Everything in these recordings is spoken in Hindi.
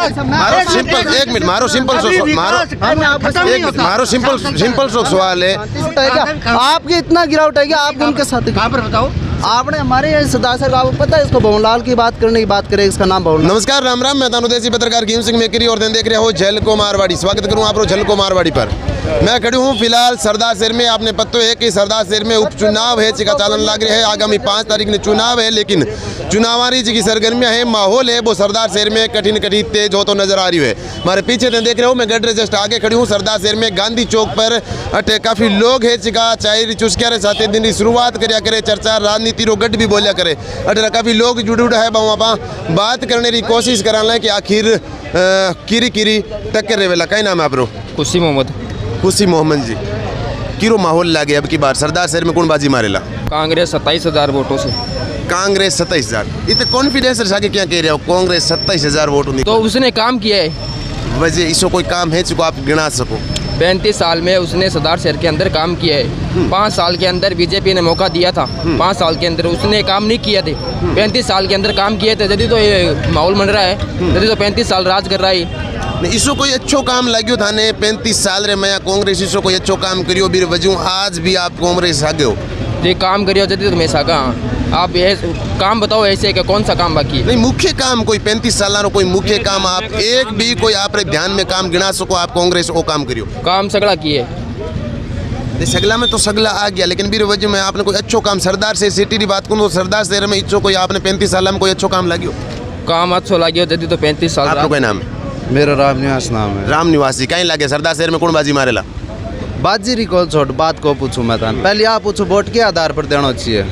सिंपल एक मिनट मारो सिंपल सिंपल सवाल है। आपकी इतना गिरावट है कि आप उनके साथ कहाँ पर बताओ। आपने हमारे सरदार साहब आपको पता है इसको भवनलाल की बात करने की बात करें, इसका नाम भवन। नमस्कार राम राम, मैं तानुदेसी पत्रकार कीम सिंह मेकरी और देख रहे हो झलको मारवाड़ी। स्वागत करूं आप झलको मारवाड़ी पर। मैं खड़ी हूं फिलहाल सरदार शहर में। आपने पता है कि सरदार शहर में उपचुनाव है, चिका चालन लग रहे हैं। आगामी 5 तारीख ने चुनाव है, लेकिन चुनावारी जी की सरगर्मियां है, माहौल है वो सरदार शहर में कठिन तेज हो तो नजर आ रही है। हमारे पीछे देख रहे हो, मैं गड्ढे जस्ट आगे खड़ी हूँ सरदार शहर में गांधी चौक पर। अटे काफी लोग है, चिका चाय चुस्किया रे साथे दिन की शुरुआत करिया करे, चर्चा राजनीति रो गड्ढ भी बोलिया करे। अटे काफी लोग जुड़ है वहाँ बात करने की कोशिश करा कि आखिर किरी टक्कर रे वेला। कई नाम है आपरो? खुशी मोहम्मद जी। किरो माहौल लागे अब की बार सरदार शहर में कौन बाजी मारेला? कांग्रेस 27,000 वोटों से। कांग्रेस 27,000 इतने कॉन्फिडेंस से क्या कह रहे हो? कांग्रेस 27,000 वोट तो उसने काम किया है। वजह इसको कोई काम है जिसको आप गिना सको? 35 साल में उसने सरदार शहर के अंदर काम किया है। 5 साल के अंदर बीजेपी ने मौका दिया था, 5 साल के अंदर उसने काम नहीं किए थे। 35 साल के अंदर काम किए थे, यदि तो ये माहौल बन रहा है, यदि तो 35 साल राज कर रहा है। इसको कोई अच्छो काम लग्यो था ने 35 साल रे मैं कांग्रेस इसको कोई अच्छो काम करियो बीर वजू आज भी आप कांग्रेस आ गयो ये काम करियो जल्दी तो मैं सागा। आप ये काम बताओ ऐसे कि कौन सा काम बाकी है? नहीं मुख्य काम कोई 35 साल कोई मुख्य काम आप एक भी कोई आप ध्यान में काम गिना सको आप कांग्रेस वो काम करियो? काम सगला किए सगला में तो सगला आ गया, लेकिन बीर वजह में आपने कोई अच्छो काम सरदार से सिटी की बात करूँ तो सरदार शहर में इच्छो कोई आपने 35 साल में कोई अच्छो काम लग्यो? काम अच्छो लग्यो जल्दी तो 35 साल। आपको कोई नाम है? मेरा राम निवास नाम है। राम निवासी। कहीं लगे सरदार शहर में कौन बाजी मारेला? बाजी री को छोड़ बात को पूछूं मैं तान पहले आप पूछो वोट के आधार पर देना चाहिए?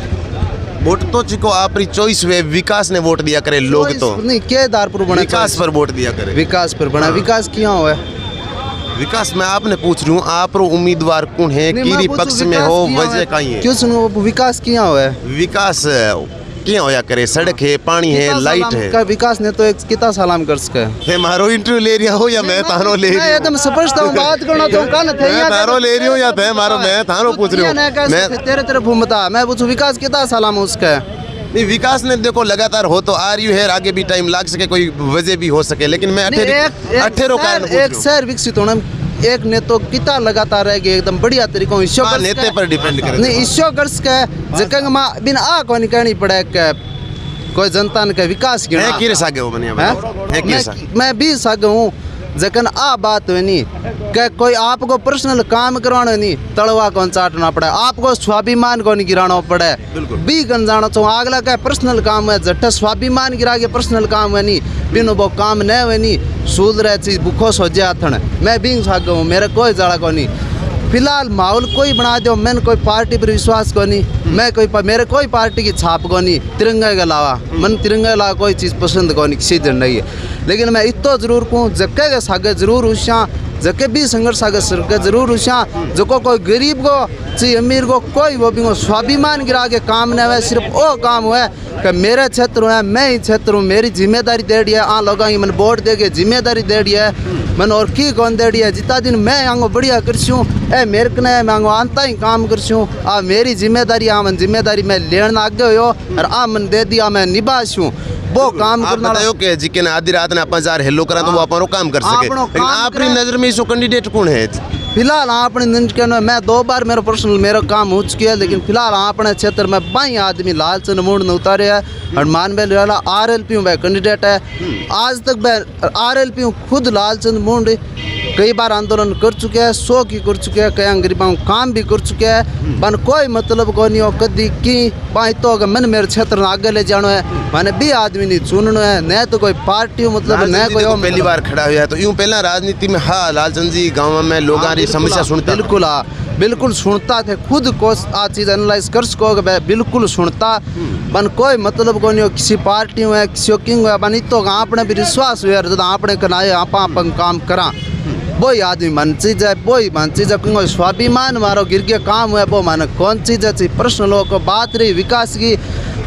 वोट तो चिको आपरी चॉइस वे विकास ने वोट दिया करे लोग तो नहीं के आधार पर बना? विकास पर वोट दिया करे। विकास पर बना। विकास क्यों हुआ? विकास मैं आपने पूछ रही हूँ आप उम्मीदवार कौन है, किरी पक्ष में हो, वजह कहीं है? क्यों सुनो विकास क्यों हुआ? विकास क्या होया करे? सड़क है, पानी है, लाइट है। का विकास ने तो एक कितना सालाम कर सके है। मारो इंटरव्यू ले रहा हो या मैं तारो ले रही हूं? मैं तो समझता हूं बात करना तो कल थे मैं तारो ले रही हूं या थे मारो मैं तारो पूछ रही हूं? मैं तेरे तरफ घूमता मैं पूछूं विकास कितना सालाम उसका? नहीं विकास ने देखो लगातार हो तो आ रही है, आगे भी टाइम लग सके, कोई वजह भी हो सके, लेकिन मैं एक शहर विकसित होना एक ने तो कितना लगातार है कि एकदम बढ़िया तरीकों नेते पर डिपेंड करे। नहीं ईश्वर गर्स का जगह में बिना आ कोनी कहनी पड़े के कोई जनता ने विकास की है किरे सागे हो बनिया है किरे सागे मैं भी सागे हूँ जखन आ बात हुई नहीं कि कोई आपको पर्सनल काम करवाना नहीं तड़वा कौन चाटना पड़े, आपको स्वाभिमान को नहीं गिराना पड़े भी गन जाना चाहूँ अगला का पर्सनल काम है जट्टा स्वाभिमान गिरा के पर्सनल काम है नहीं बिन वो काम नहीं हुए नहीं सूद रहे चीज भूखो सोचे आथन मैं भी सागे हूँ मेरा कोई जड़ा को नहीं। फिलहाल माहौल कोई बना दो, मैंने कोई पार्टी पर विश्वास को नहीं, मैं कोई मेरे कोई पार्टी की छाप को नहीं, तिरंगा के अलावा मन तिरंगा के अलावा कोई चीज़ पसंद को नहीं किसी दिन नहीं है। लेकिन मैं इतो जरूर कहूँ जक्के के सागे जरूर उषा जके भी संघर्ष आगे सर जरूर उषा जो कोई गरीब को चाहिए अमीर को कोई वो भी स्वाभिमान गिरा के काम नहीं हुआ, सिर्फ वो काम हुआ कि मेरे क्षेत्र है मैं ही क्षेत्र हूँ, मेरी जिम्मेदारी दे दी है आ लोगों की मैंने वोट दे के जिम्मेदारी दे दी है मैंने और की कौन दे दी है जितना दिन मैं आंगो बढ़िया करसूँ ए मेरे को मैं आंगो आंता ही काम करसूँ आ मेरी जिम्मेदारी आ मन जिम्मेदारी मैं लेना आगे हो और आ मन दे दिया मैं निभासूँ वो काम करना के जिके ने आधी रात ने अपन जार हेलो करा तो वो अपन काम कर सके। लेकिन आपकी नजर में इसको कैंडिडेट कौन है? फिलहाल अपने नजर में मैं 2 बार मेरा पर्सनल मेरा काम हो चुका है, लेकिन फिलहाल अपने क्षेत्र में 22 आदमी लालचंद मूड ने उतारे है और मानवेल वाला RLP में कैंडिडेट है। आज तक मैं RLP खुद लालचंद मूड कई बार आंदोलन कर चुके हैं, 100 की कर चुके हैं, कई गरीबों काम भी कर चुके हैं पर कोई मतलब को नहीं हो कदी की पाई तो अगर मैंने मेरे क्षेत्र में आगे ले जाना है मैंने भी आदमी नहीं चुनना है न तो कोई पार्टी मतलब न कोई पहली बार खड़ा हुआ है तो यूँ पहला राजनीति में हाँ लालचंद जी गाँव में लोग समस्या सुनते बिल्कुल बिल्कुल सुनता थे खुद को आ चीज़ एनालाइज कर सको बिल्कुल सुनता बन कोई मतलब को नहीं हो किसी पार्टी में किसी किंग हुआ बन तो आपने भी विश्वास हुआ जब आपने कराए आप काम करा वही आदमी मन चीज है वही मन चीज है क्योंकि स्वाभिमान मारो गिर के काम हुआ वो मानो कौन चीज़ है प्रश्न लोगों को बात रही विकास की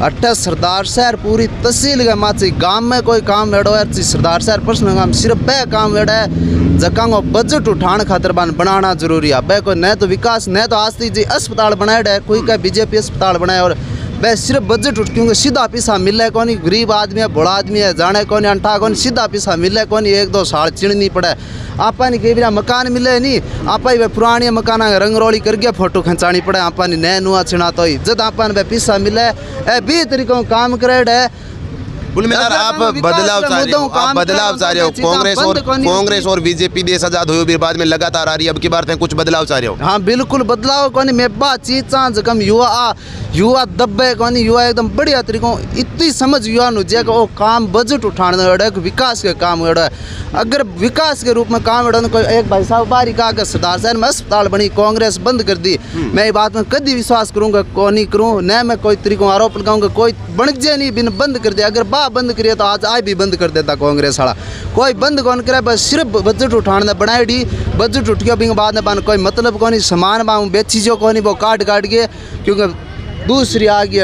अट्ठा सरदार शहर पूरी तहसील का माची गांव में कोई काम वेड़ो है सरदार शहर प्रश्न काम सिर्फ बे काम वेड़ा है जगह बजट उठाने खातर बनाना जरूरी है बे कोई न तो विकास न तो आस्ती जी अस्पताल बनाया है कोई का बीजेपी अस्पताल बनाया और वह सिर्फ बजट उठ क्योंकि सीधा पैसा मिले कौन, गरीब आदमी है, बड़ा आदमी है, जाने कौन अंठा कौन, सीधा पैसा मिले कौन, एक दो साल चिड़नी पड़े। आपा कई बार मकान मिले नहीं, आप पुराने मकान रंगरोली करके फोटो खिंचानी पड़े, आपा नया नुआ छिड़ा तो ही जब आप पैसा मिले 20 तरीकों काम करेड है। बुलमिनार आप बदलाव चाह रहे हो, आप बदलाव चाह रहे हो। कांग्रेस और बीजेपी देश आजाद हुए भी बाद में लगातार आ रही है, अब की बार थे कुछ बदलाव चाह रहे हो? हाँ बिल्कुल बदलाव कौन, मैं बात चीज चांस कम युवा दबे कौन, युवा एकदम बढ़िया तरीकों इतनी समझ युवा नुजे वो काम बजट उठाने है, विकास के काम है। अगर विकास के रूप में काम है कोई एक भाई साहब बारी का सरदार शहर में अस्पताल बनी, कांग्रेस बंद कर दी, मैं ये बात में कभी विश्वास करूंगा कौन नहीं करूँ, न मैं कोई तरीकों आरोप लगाऊंगा, कोई बन जे नहीं बिन बंद कर दिया। अगर बंद करिए तो आज भी बंद कर देता कांग्रेस वाला, कोई बंद कौन करे, बस सिर्फ बजट उठाने बनाई डी, बजट उठ गया बिंग बाद में कोई मतलब कौन, सामान बाहू बेची जो कौन वो काट के, क्योंकि दूसरी आ गई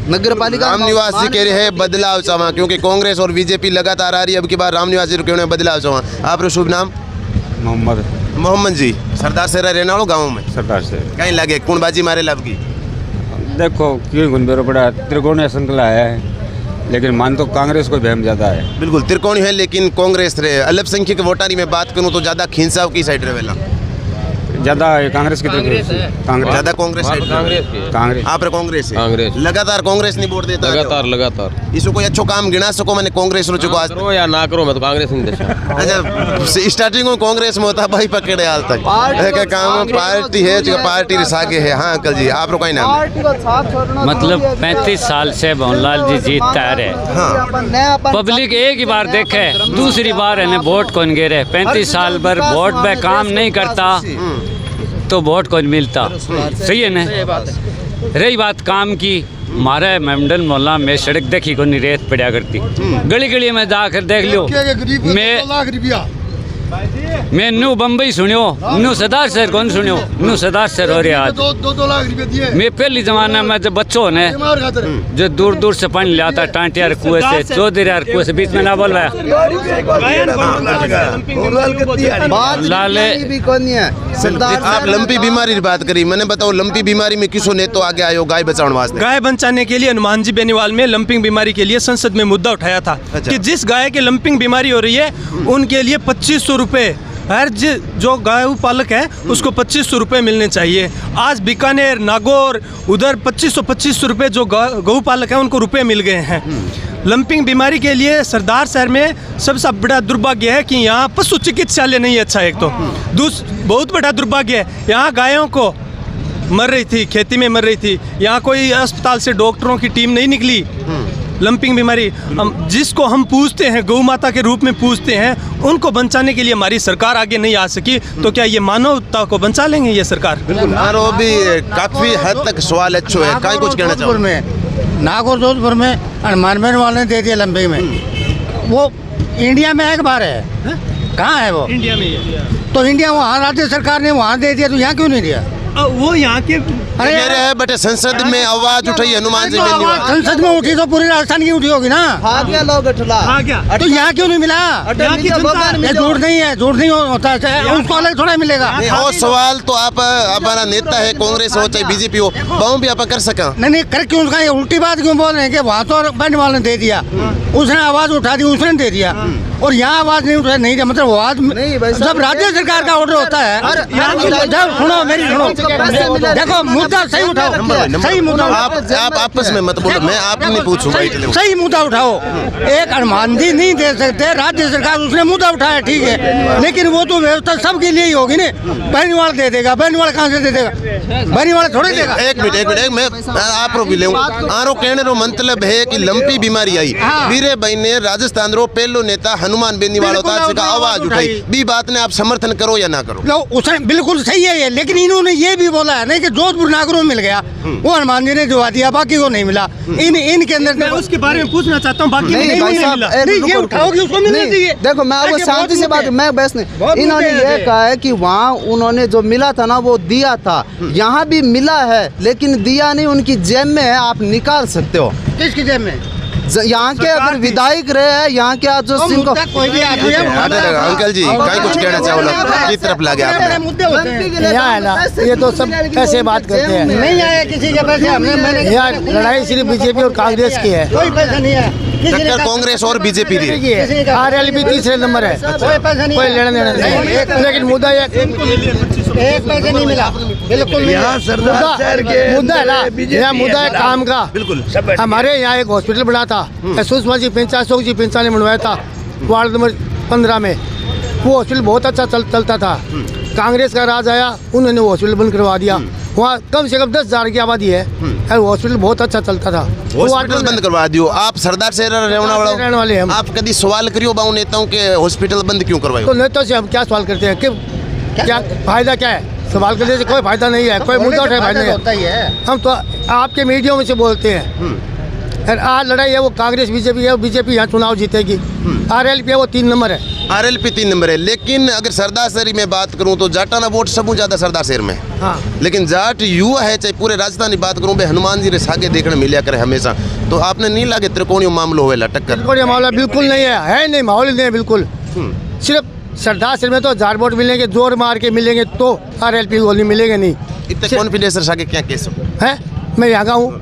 नगर पालिका। राम निवासी कह रहे हैं बदलाव चाहवा, क्योंकि कांग्रेस और बीजेपी लगातार आ रही है, अब की बार राम निवासी क्यों बदलाव चाहवा। आपका शुभ नाम? मोहम्मद जी, सरदार शहर रहने वालों गाँव में सरदार शहर कहीं लगे कौन बाजी मारे लब की? देखो क्यों गुनबेरो पड़ा त्रिकोणीय श्रृंखला है, लेकिन मान तो कांग्रेस को बहम ज़्यादा है। बिल्कुल त्रिकोणी है, लेकिन कांग्रेस रहे अल्पसंख्यक वोटारी में बात करूं तो ज़्यादा खिंचाव की साइड रहेला, ज़्यादा कांग्रेस की तरफ कांग्रेस ज़्यादा कांग्रेस साइड कांग्रेस आप रे कांग्रेस है कांग्रेस लगातार कांग्रेस नहीं वोट देता लगातार इसको कोई अच्छो काम गिना सको मैंने कांग्रेस रो चुको आज करो या ना करो, मैं तो कांग्रेस नहीं देता। अच्छा स्टार्टिंग में कांग्रेस में होता भाई पकड़े हाल तक क्या काम पार्टी है जो पार्टी रिसागे है। हाँ अंकल जी आप कोई नाम है? मतलब 35 साल से भवनलाल जी जीतता आ रहे, पब्लिक एक ही बार देखे, दूसरी बार है वोट कौन गिरे। 35 साल पर वोट पे काम नहीं करता तो वोट कौन मिलता, सही है ना। रही बात काम की, हमारे मेमडन मोहल्ला में सड़क देखी को नहीं रेत पड़ा करती, गली गली में जाकर देख लो। मैं न्यू बम्बई सुनियो, न्यू सरदार शहर कौन सुनियो, न्यू सरदार शहर हो रहा आज। 2 लाख रुपए दिए। मैं पहली जमाना में जब बच्चों ने जो दूर दूर से पानी ले आता टांटियार कुएं से, चौधरीयार कुएं से, बीच में ना बोल रहा लाले भी कौन है। आप लंपी बीमारी की बात करी, मैंने बताओ लंपी बीमारी में किसो ने तो आगे आयो गाय बचाने वास्ते। गाय बचाने के लिए हनुमान जी बेनीवाल में लंपिंग बीमारी के लिए संसद में मुद्दा उठाया था कि जिस गाय के लंपिंग बीमारी हो रही है उनके लिए 2500 रुपए, हर जो गौ पालक है उसको 2500 रुपये मिलने चाहिए। आज बीकानेर, नागौर उधर 2500 रुपये जो गौ पालक है उनको रुपए मिल गए हैं। लंपिंग बीमारी के लिए सरदार शहर में सबसे बड़ा दुर्भाग्य है कि यहाँ पशु चिकित्सालय नहीं है। अच्छा एक तो बहुत बड़ा दुर्भाग्य है, यहाँ गायों को मर रही थी, खेती में मर रही थी, यहाँ कोई अस्पताल से डॉक्टरों की टीम नहीं निकली। लंपिंग बीमारी जिसको हम पूछते हैं, गौ माता के रूप में पूछते हैं, उनको बचाने के लिए हमारी सरकार आगे नहीं आ सकी, तो क्या ये मानवता को बचा लेंगे ये सरकार? बिल्कुल भी काफी हद तक सवाल अच्छो है, क्या कुछ कहना चाहोगे? नागौर जोधपुर में हनुमान वाले ने दे दिया लंपिंग में, वो इंडिया में एक बार है, कहाँ है वो? इंडिया में ही। तो इंडिया वहाँ राज्य सरकार ने वहाँ दे दिया, तो यहाँ क्यों नहीं दिया? वो यहाँ के कह रहे हैं बटे संसद में आवाज उठाई हनुमान जी बेनीवाल। संसद में उठी तो पूरी राजस्थान की उठी होगी ना। तो यहाँ क्यों नहीं मिला? झूठ नहीं है, झूठ नहीं होता है, उसको अलग थोड़ा मिलेगा। और सवाल तो आप हमारा नेता है, कांग्रेस हो चाहे बीजेपी हो, बहु भी आप कर सका नहीं कर क्यों, उसका ये उल्टी बात क्यों बोल रहे हैं कि वहाँ तो बेनीवाल ने दे दिया, उसने आवाज उठा दी, उसने दे दिया, और यहाँ आवाज नहीं उठा, नहीं दिया। मतलब आवाज जब राज्य सरकार का ऑर्डर होता है, जब सुनो मेरी सुनो, देखो मुद्दा सही उठाओ, सही मुद्दा। आप आपस में मत बोलो, मैं आप नहीं पूछूं भाई, सही मुद्दा उठाओ। एक हनुमान जी नहीं दे सकते, राज्य सरकार उसने मुद्दा उठाया ठीक है, लेकिन वो तो व्यवस्था सबके लिए ही होगी ना। बेनीवाल दे देगा, बेनीवाल कहाँ से दे देगा? बेनीवाल थोड़े देगा। एक मिनट मैं आप रो भी ले आरो कहने रो मतलब है कि लंपी बीमारी आई, वीरे भाई ने राजस्थान रो पहलो नेता हनुमान बेनीवाल होता का आवाज उठाई, बी बात ने आप समर्थन करो या ना करो? उसने बिल्कुल सही है ये, लेकिन इन्होंने ये भी बोला है नहीं कि जोधपुर नागौर में मिल गया, वो हनुमान जी ने दिवा दिया, बाकी को नहीं मिला। इनके अंदर मैं उसके बारे में पूछना चाहता हूँ, बाकी नहीं भाई साहब, ये उठाओगे उसको मिलना चाहिए। देखो मैं आपको शांति से बात, मैं बहस नहीं, इन्होंने ये कहा है कि वहाँ उन्होंने जो मिला था ना वो दिया था, यहाँ भी मिला है लेकिन दिया नहीं, उनकी जेब में है, आप निकाल सकते हो। किसकी जेब में? यहाँ के अगर विधायक रहे हैं, यहाँ के आज जो सिंह को कोई भी आदमी है, अंकल जी कहीं कुछ कहना चाहो की तरफ लगे आपने? मुद्दे होते हैं। यहाँ है ना, ये तो सब ऐसे बात करते हैं। नहीं आया किसी के पैसे, हमने यहाँ लड़ाई सिर्फ बीजेपी और कांग्रेस की है। कोई पैसा नहीं है। टक्कर कांग्रेस और बीजेपी की है। RLP तीसरे नंबर है, कोई पैसा नहीं, कोई लेना देना नहीं। लेकिन मुद्दा ये एक पैसे नहीं मिला, बिल्कुल नहीं। मुद्दा है ना, यहाँ मुद्दा है काम का। बिल्कुल हमारे यहाँ एक हॉस्पिटल बना था, सुषमा जी अशोक जी पिंचा ने बनवाया था वार्ड नंबर 15 में। वो हॉस्पिटल बहुत अच्छा चलता था। कांग्रेस का राज आया, उन्होंने वो हॉस्पिटल बंद करवा दिया। वहाँ कम से कम 10,000 की आबादी है और हॉस्पिटल बहुत अच्छा चलता था। हॉस्पिटल बंद करवा दियो। आप सरदार से रहने वाले हम। आप कभी सवाल करियो बाऊ नेताओं के हॉस्पिटल बंद क्यों करवाए? तो नेताओं से हम क्या सवाल करते हैं कि क्या फायदा क्या है? सवाल करने से कोई फायदा नहीं है, कोई मुद्दा उठाए फायदा नहीं है। हम तो आपके मीडिया में से बोलते हैं। और आज लड़ाई है वो कांग्रेस बीजेपी है, बीजेपी यहाँ चुनाव जीतेगी। RLP है वो 3 नंबर है। RLP 3 नंबर है। लेकिन अगर सरदार शहरी में बात करूं तो जाटाना वोट सबू ज्यादा सरदार शहर में। हाँ। लेकिन जाट युवा है, चाहे पूरे राजस्थान की बात करूं, हनुमान जी रे सागे देखने मिलिया करे हमेशा। तो आपने नहीं लगे त्रिकोणीय मामलो होएला टक्कर? कोई मामला बिल्कुल नहीं है नहीं, माहौल नहीं है बिल्कुल। सिर्फ सरदार शहर में तो 1000 वोट मिलेंगे, जोर मार के मिलेंगे तो RLP गोली मिलेंगे नहीं। इतने कॉन्फिडेंस सागे क्या केस है? मैं यहाँ का हूँ,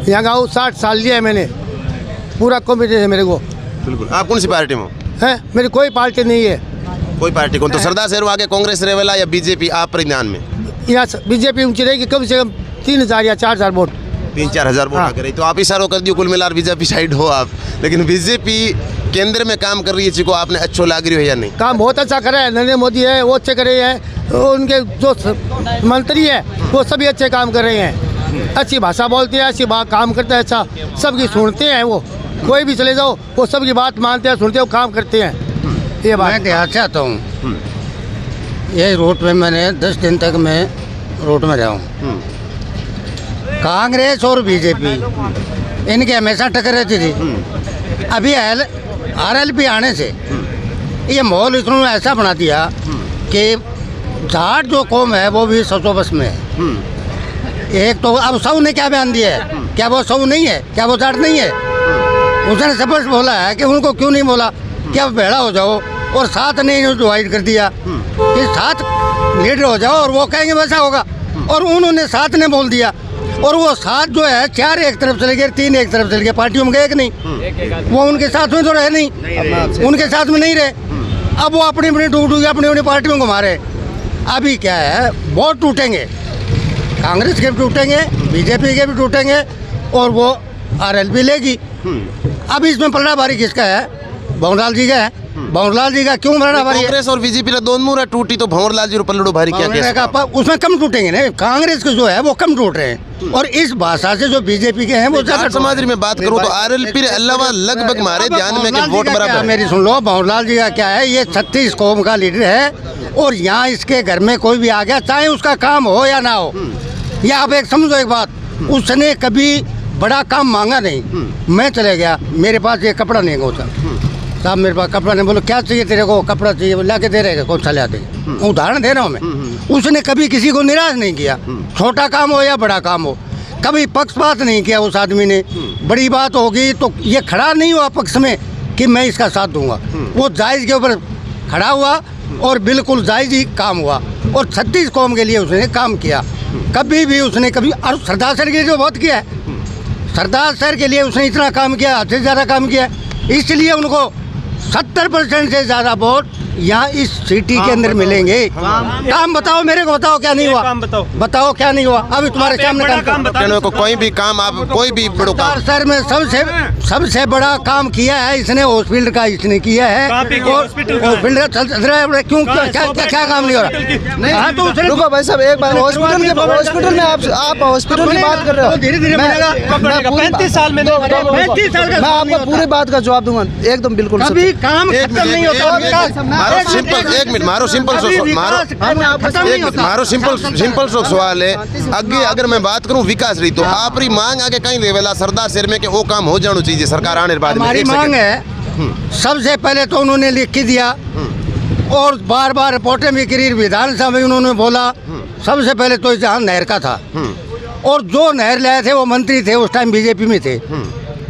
यहाँ का हूँ, 60 साल लिया है मैंने, पूरा कॉन्फिडेंस है मेरे को। बिल्कुल। आप कौन सी पार्टी में हो? है मेरी कोई पार्टी नहीं है। कोई पार्टी कौन? तो सरदार शहर आगे कांग्रेस रहेला या बीजेपी आप परिधान में? यहाँ बीजेपी ऊंची रहेगी, कम से कम 3000 या 4000 वोट। 3-4 हजार वोट आ रही। तो आप इशारों कर दियो कुल मिलाकर बीजेपी साइड हो आप। लेकिन बीजेपी केंद्र में काम कर रही है, जिसको आपने अच्छो लाग रही हो या नहीं? काम बहुत अच्छा करे है, नरेंद्र मोदी है वो अच्छे कर रहे हैं। उनके जो मंत्री है वो सभी अच्छे काम कर रहे हैं। अच्छी भाषा बोलते हैं, अच्छी काम करते हैं, अच्छा सबकी सुनते हैं। वो कोई भी चले जाओ वो सबकी बात मानते हैं, सुनते हैं, काम करते हैं। ये बात मैं क्या चाहता हूँ, ये रोड पे मैंने 10 दिन तक मैं रोड में रहा हूँ। कांग्रेस और बीजेपी इनके हमेशा टक्कर रहती थी। अभी RLP आने से ये माहौल इन्होंने ऐसा बना दिया कि जाट जो कौम है वो भी ससोबस में है। एक तो अब सऊ ने क्या बयान दिया है, क्या वो सऊ नहीं है, क्या वो जाट नहीं है? उसने स्पष्ट बोला है कि उनको क्यों नहीं बोला कि अब भेड़ा हो जाओ, और साथ ने डिवाइड कर दिया कि साथ लीडर हो जाओ और वो कहेंगे वैसा होगा। और उन्होंने साथ ने बोल दिया, और वो साथ जो है 4 एक तरफ चले गए, 3 एक तरफ चले गए, पार्टियों में गए कि नहीं? वो उनके साथ में तो रहे नहीं, उनके साथ में नहीं रहे। अब वो अपनी अपनी टूट अपनी अपनी पार्टियों को मारे। अभी क्या है, वोट टूटेंगे, कांग्रेस के भी टूटेंगे, बीजेपी के भी टूटेंगे, और वो RLP लेगी। अब इसमें पलड़ा भारी किसका है? भंवरलाल जी का है। भंवरलाल जी का क्यों पलड़ा भारी है? कांग्रेस और बीजेपी का दोनों मुरा टूटी तो भंवरलाल जी पलड़ो भारी क्या केस? उसमें कम टूटेंगे ना, कांग्रेस के जो है वो कम टूट रहे हैं, और इस भाषा से जो बीजेपी के हैं वो ज्यादा। समाज में बात करूं तो RLP के अलावा लगभग मारे ध्यान में कि वोट बराबर है। मेरी सुन लो, भंवरलाल जी का क्या है, ये 36 कौम का लीडर है, और यहाँ इसके घर में कोई भी आ गया, चाहे उसका काम हो या ना हो, या आप एक समझो एक बात, उसने कभी बड़ा काम मांगा नहीं। मैं चले गया, मेरे पास ये कपड़ा नहीं होता, साहब मेरे पास कपड़ा नहीं, बोलो क्या चाहिए तेरे को? कपड़ा चाहिए, ला के दे रहे, कौन सा ला दे? उदाहरण दे रहा हूँ मैं। उसने कभी किसी को निराश नहीं किया, छोटा काम हो या बड़ा काम हो, कभी पक्षपात नहीं किया उस आदमी ने। बड़ी बात होगी तो ये खड़ा नहीं हुआ पक्ष में कि मैं इसका साथ दूंगा, वो जायज़ के ऊपर खड़ा हुआ और बिल्कुल जायज़ ही काम हुआ, और 36 कौम के लिए उसने काम किया। कभी भी उसने और सरदार सर के लिए जो बहुत किया है, सरदार सर के लिए उसने इतना काम किया, हद से ज़्यादा काम किया, इसलिए उनको 70% से ज़्यादा वोट यहाँ इस सिटी के अंदर मिलेंगे। काम बताओ मेरे को, बताओ क्या नहीं हुआ? काम बताओ क्या नहीं हुआ? अभी तुम्हारे सामने काम को कोई भी काम, आप कोई भी बड़ो काम सर में सबसे बड़ा काम किया है इसने, हॉस्पिटल का इसने किया है। हॉस्पिटल का क्यों, क्या काम नहीं हो रहा? रुको भाई साहब, एक बार हॉस्पिटल में आप हॉस्पिटल की बात कर रहे हो, धीरे धीरे 35 साल में, 35 साल मैं आपको पूरी बात का जवाब दूंगा एकदम बिल्कुल। अभी काम खत्म नहीं होता। सिंपल सवाल है। अगे अगर मैं बात करूं विकास रही तो आप मांग आगे कहीं लेवला सरदार शहर में कि वो काम हो जाना चाहिए सरकार आने के बाद में? हमारी मांग है, सबसे पहले तो उन्होंने लिख के दिया और बार बार रिपोर्टें भी करी, विधानसभा में उन्होंने बोला। सबसे पहले तो जहाँ नहर का था, और जो नहर लाए थे वो मंत्री थे, उस टाइम बीजेपी में थे,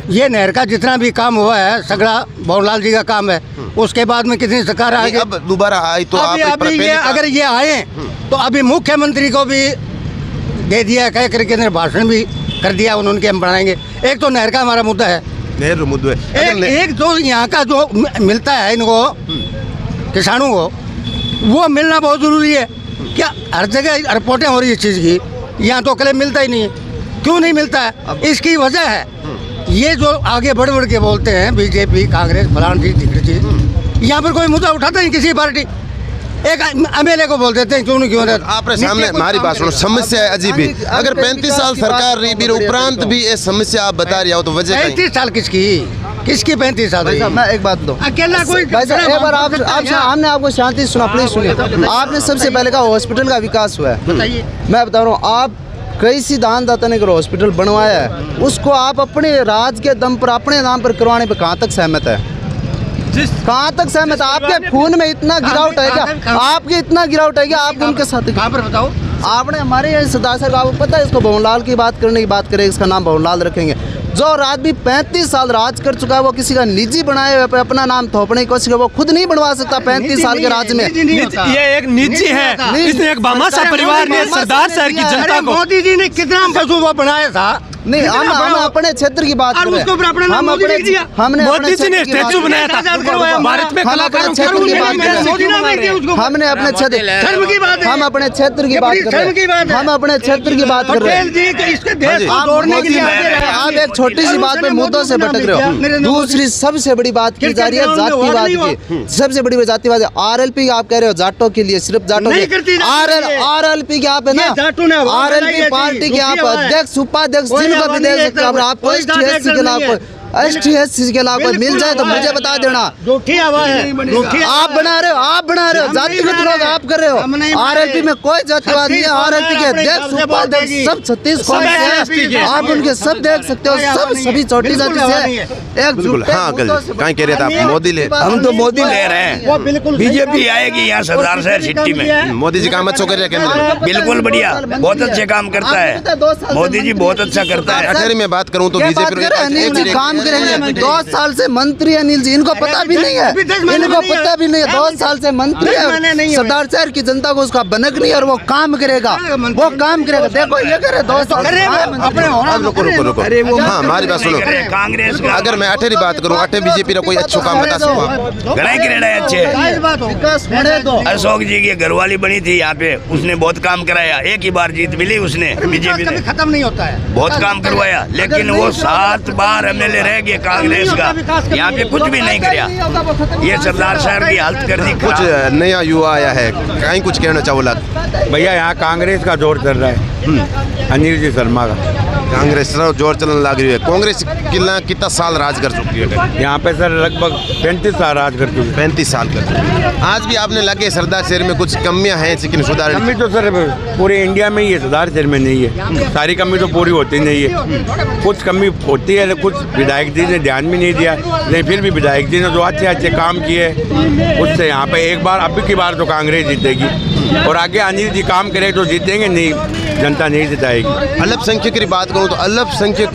ये नहर का जितना भी काम हुआ है सगड़ा भवरलाल जी का काम है। उसके बाद में कितनी सरकार आ नहीं, गई। अब दोबारा आई तो आप अभी ये अगर ये आए तो अभी मुख्यमंत्री को भी दे दिया, कह करके भाषण भी कर दिया उन्होंने कि हम बढ़ाएंगे। एक तो नहर का हमारा मुद्दा है, नेहरू मुद्दे एक जो यहाँ का जो मिलता है इनको किसानों को, वो मिलना बहुत ज़रूरी है। क्या हर जगह रिपोर्टें हो रही है इस चीज़ की, यहाँ तो क्लेम मिलता ही नहीं है। क्यों नहीं मिलता है? इसकी वजह है ये जो आगे बढ़ बढ़ के बोलते हैं बीजेपी, कांग्रेस, फलान चीज ढिकड़ी चीज, यहाँ पर कोई मुद्दा उठाता नहीं किसी पार्टी। एक एमएलए को बोल देते हैं क्यों नहीं, क्यों नहीं। आपने सामने हमारी बात सुनो, समस्या है अजीब ही। अगर 35 साल सरकार रही भी उपरांत भी ये समस्या आप बता रही हो तो वजह 35 साल किसकी 35 साल? भाई साहब मैं एक बात बताऊं, अकेला कोई भाई साहब एक बार आप हमने आपको शांति से सुना, प्लीज सुनिए। आपने सबसे पहले कहा हॉस्पिटल का विकास हुआ है, बताइए। मैं बता रहा हूँ, आप कई सिद्धांतदाता ने अगर हॉस्पिटल बनवाया है उसको आप अपने राज के दम पर अपने नाम पर करवाने पर कहाँ तक सहमत है? कहाँ तक सहमत है? आपके खून में इतना गिरावट है क्या? आपके इतना गिरावट है क्या? आप उनके साथ कहाँ पर बताओ? आपने हमारे यहाँ सरदार साहब आपको पता है, इसको भवनलाल की बात करने की बात करें, इसका नाम भवनलाल रखेंगे। जो आदमी 35 साल राज कर चुका है वो किसी का निजी बनाए हुए पे अपना नाम थोपने की कोशिश, वो खुद नहीं बनवा सकता 35 साल के राज में। ये एक निजी है, इसने एक भामाशाह परिवार ने सरदार शहर की जनता को, मोदी जी ने कितना पशु वो बनाया था। नहीं, हम अपने क्षेत्र की बात कर रहे हैं। हमने मोदी जी ने स्टैचू बनाया था भारत में कलाकारों की, हमने अपने क्षेत्र हम अपने क्षेत्र की बात कर रहे हैं, हम अपने क्षेत्र की बात कर रहे हैं। आप एक छोटी सी बात पे मुद्दों से भटक रहे हो। दूसरी सबसे बड़ी बात की जा रही है जातिवाद की, सबसे बड़ी जातिवाद है। आरएलपी आप कह रहे हो जाटों के लिए, सिर्फ जाटों के। आरएलपी के आप है ना, आरएलपी पार्टी के आप अध्यक्ष उपाध्यक्ष जिनको भी दे सकते हो। आपको एसटी के लाभ मिल जाए तो मुझे बता देना। आप बना रहे हो जातिगत लोग आप कर रहे हो। आरएलपी में कोई जातिवाद नहीं है। आरएलपी के अध्यक्ष उपाध्यक्ष सब 36 कौन से आप उनके सब देख सकते हो, सब सभी छोटी जाति से एक झूठे हाँ कहीं कह रहे थे आप मोदी ले, हम तो मोदी ले रहे हैं। बीजेपी आएगी यहाँ सरदार शहर सिटी में। मोदी जी काम अच्छा कर रहे हैं केंद्र में, बिल्कुल बढ़िया, बहुत अच्छे काम करता है मोदी जी, बहुत अच्छा करता है। 18 में बात करूँ तो बीजेपी काम करेंगे। 2 साल से मंत्री है अनिल जी, इनको पता भी नहीं है, इनको पता भी नहीं है। 2 साल से मंत्री है, सरदार शहर की जनता को उसका बनक नहीं और वो काम करेगा, वो काम करेगा। देखो ये करे 2 साल रुको हाँ हमारी बात सुनो। कांग्रेस का अगर मैं 18 बात करूँ 18 बीजेपी का कोई अच्छा काम बता सकूँ? अच्छे अशोक जी की घरवाली बनी थी यहाँ पे, उसने बहुत काम कराया। एक ही बार जीत मिली उसने, बीजेपी ने खत्म नहीं होता है, बहुत काम करवाया। लेकिन वो 7 बार एमएलए रह गए कांग्रेस का, यहाँ पे कुछ भी नहीं किया। ये सरदार शहर की हालत कर दी। कुछ नया युवा आया है, कहीं कुछ कहना चाहो लग भैया यहाँ कांग्रेस का जोर चल रहा है, अनिल जी शर्मा का। कांग्रेस जोर चलने लग रही है। कांग्रेस कितना साल राज कर चुकी है यहाँ पे सर? लगभग 35 साल राज कर चुकी है। 35 साल कर चुकी है। आज भी आपने लगे सरदार शहर में कुछ कमियां हैं, लेकिन सुधार कमी तो सर पूरे इंडिया में ही है, सरदार शहर में नहीं है। सारी कमी तो पूरी होती नहीं है, कुछ कमी होती है। कुछ विधायक जी ने ध्यान भी नहीं दिया, लेकिन फिर भी विधायक जी ने जो अच्छे अच्छे काम किए उससे यहाँ पे एक बार अब की बार तो कांग्रेस जीतेगी और आगे अनिल जी काम करे तो जीतेंगे, नहीं जनता नहीं जिताएगी। अल्पसंख्यक की बात करूँ तो अल्पसंख्यक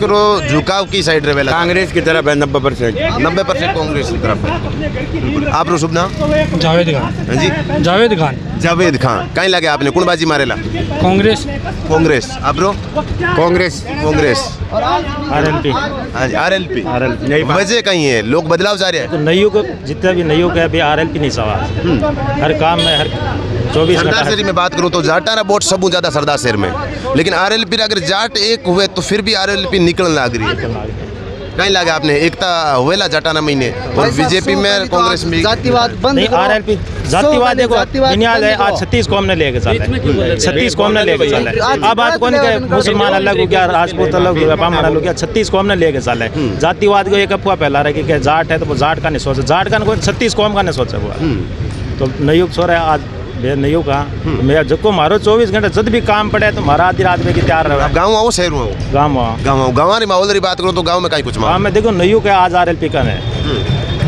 झुकाव की साइड रहे कांग्रेस की तरफ है 90%। 90% कांग्रेस की तरफ है। आप शुभ नाम? जावेद खान। हाँ जी जावेद खान। जावेद खान कहीं लगे आपने कौन बाजी मारेला? कांग्रेस। कांग्रेस। आप रो? कांग्रेस। कांग्रेस। आरएलपी। हाँ जी आरएलपी। वजह कहीं है, लोग बदलाव जा रहे हैं। तो नईयों को जितना भी नईयों का भी आरएलपी नहीं सवाल, हर काम में हर 24 सरदार शहर में बात करूँ तो जाटाना वोट सबू ज्यादा सरदार शहर में, लेकिन आरएलपी अगर जाट एक हुए तो फिर भी आरएलपी निकलने लग रही है। कहीं लगे आपने एकता हुएला जाटाना महीने और बीजेपी में कांग्रेस में जातिवाद बंद नहीं। आरएलपी जातिवाद देखो बुनियाद है। आज 36 कौम ने लेके चल है, 36 कौम ने लेके चल है। अब बात कौन के मुसलमान अलग हो गया, राजपूत अलग हो गया, ब्राह्मण अलग हो गया, 36 कौम ने लेके चल है। जातिवाद को एक अफवाह फैला रहा है कि जाट है तो वो जाट का नहीं सोचा, जाट का कोई 36 कौम का नहीं सोचा हुआ। तो नयुग सो रहा है आज नहीं होगा। मैं जब मारो 24 घंटे जब भी काम पड़े तो मारा आधी रात में की तैयार रहा। गाँव आओ शहर आओ? गाँव की माहौल की बात करो तो गाँव में कहीं कुछ मैं देखो नयू के आज आरएलपी का है,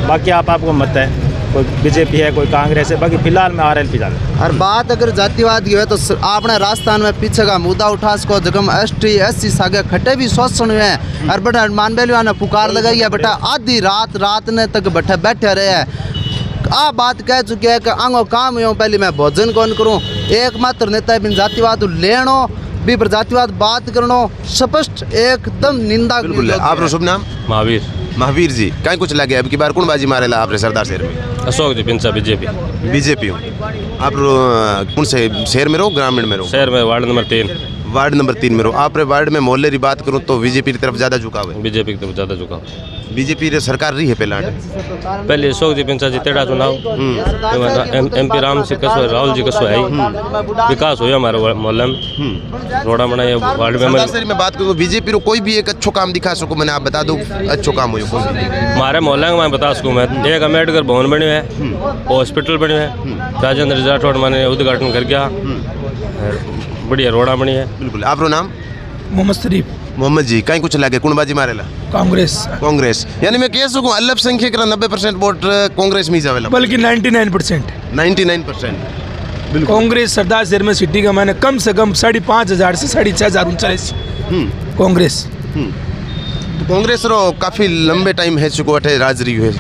बाकी आपको मत है कोई बीजेपी है, कोई कांग्रेस है, बाकी फिलहाल में RLP ज़्यादा। और बात अगर जातिवाद की है तो आपने राजस्थान में पीछे का मुद्दा उठा सको जगम ST SC सागे खट्टे भी शोषण हुए हैं और बेटा मानवेलिया ने पुकार लगाई है बेटा आधी रात ने तक बैठे रहे हैं। आ बात कह चुके हैं कि आंगो काम हो पहले मैं भोजन कौन करूँ, एकमात्र नेता बिन जातिवाद लेनो भी पर जातिवाद बात करनो स्पष्ट एकदम निंदा। बिल्कुल। आप शुभ नाम? महावीर जी, कहीं कुछ लगे अब की बार कौन बाजी मारेला आपने सरदार शहर में? अशोक जी पिंचा बीजेपी हूँ। आप कौन से शहर में रहो ग्रामीण में रहो? शहर में वार्ड नंबर 3 में रहो। आप वार्ड में मोहल्ले की बात करूँ तो बीजेपी की तरफ ज़्यादा झुकाव है? बीजेपी की तरफ ज़्यादा झुकाव। बीजेपी रे सरकार रही है पहले अशोक जी पिंचा जी तेड़ा चुनाव MP राम जी कसो राहुल जी कसो है विकास हुआ हमारे मोहल्ले में, रोड़ा बनाए वार्ड में। में बात करूँ तो बीजेपी रो कोई भी एक अच्छो काम दिखा सको मैंने, आप बता दो अच्छो काम हो हमारे मोहल्ले में मैं बता सकूँ मैं, एक अम्बेडकर भवन बने है, हॉस्पिटल बने है, राजेंद्र राठौड़ मैंने उद्घाटन कर गया, बढ़िया रोड़ा बनी है। बिल्कुल। आप रो नाम? मोहम्मद जी, कहीं कुछ लगे कौन बाजी मारेला? कांग्रेस यानी मैं कह सकूँ अल्पसंख्यक 90% वोट कांग्रेस में जावेला, बल्कि 99%। 99%। कांग्रेस सरदार शहर में सिटी का मैंने कम से कम 5,500 से 6,539 कांग्रेस। तो कांग्रेस रो काफी लंबे टाइम है चुको अठे राज रही है,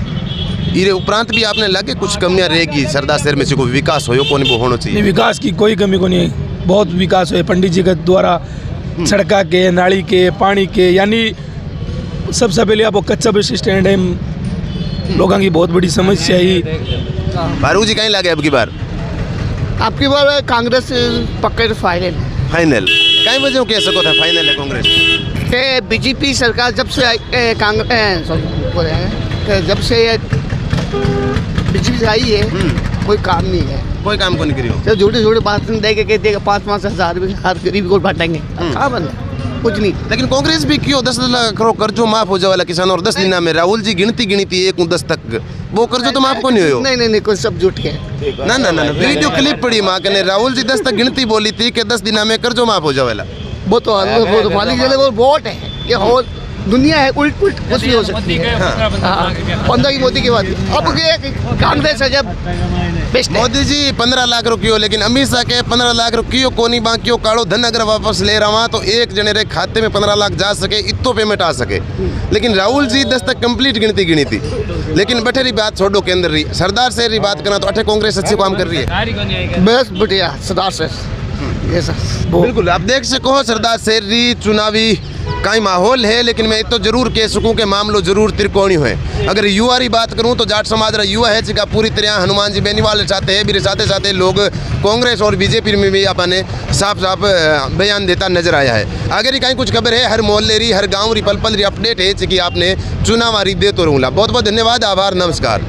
इरे उपरांत भी आपने लगे कुछ कमियां रहेगी सरदार शहर में चुको विकास होयो कोनी वो होना चाहिए? विकास की कोई कमी को नहीं, बहुत विकास हुए पंडित जी के द्वारा, सड़का के, नाली के, पानी के, यानी सबसे पहले आपको कच्चा बस स्टैंड है, लोगों की बहुत बड़ी समस्या ही। फारूक जी कहीं लगे अब की बार? आपकी बार कांग्रेस पकड़ फाइनल कहीं वजह कह सको था फाइनल है कांग्रेस? बीजेपी सरकार जब से जब से बीजेपी आई है कोई काम नहीं है, कोई काम को नहीं करी हो। तो झूठे बात दे के कहते हैं 5-5 हज़ार हर गरीब को बांटेंगे, कहाँ बंद कुछ नहीं। लेकिन कांग्रेस भी क्यों 10 लाख करोड़ कर्जो माफ हो जाए किसान और 10 दिन में राहुल जी गिनती 1-10 तक वो कर्जो तो माफ को नहीं हो? नहीं कोई सब झूठ है। ना वीडियो क्लिप पड़ी माँ के राहुल जी 10 तक गिनती बोली थी कि 10 दिन में कर्जो माफ हो जाएगा। वो तो मालिक चले वो वोट है, ये हो दुनिया है, उल्ट कुछ भी हो सकती है। 15 की मोदी की बात, अब कांग्रेस है जब मोदी जी 15 लाख रुपये, लेकिन अमित शाह के 15 लाख रुपये को नहीं बाकी काड़ो धन अगर वापस ले रहा तो एक जने रे खाते में 15 लाख जा सके, इतो पेमेंट आ सके। लेकिन राहुल जी 10 तक कंप्लीट गिनी थी। लेकिन बठेरी बात छोड़ो के अंदर रही सरदार शहर की बात करना तो अठे कांग्रेस अच्छी काम कर रही है। बस बढ़िया सरदार शहर ये सर बिल्कुल। आप देख सको सरदार शहर री चुनावी कई माहौल है, लेकिन मैं तो जरूर कह सकूं कि मामलो जरूर त्रिकोणी है। अगर युवा की बात करूं तो जाट समाज रा युवा है जिका पूरी तरह हनुमान जी बेनीवाल चाहते हैं, मेरे साथ लोग कांग्रेस और बीजेपी में भी अपने साफ बयान देता नजर आया है। अगर ही कहीं कुछ खबर है हर मोहल्ले री हर गाँव री पल री अपडेट है कि आपने चुनाव आ रही दे तो रहूँगा। बहुत बहुत धन्यवाद, आभार, नमस्कार।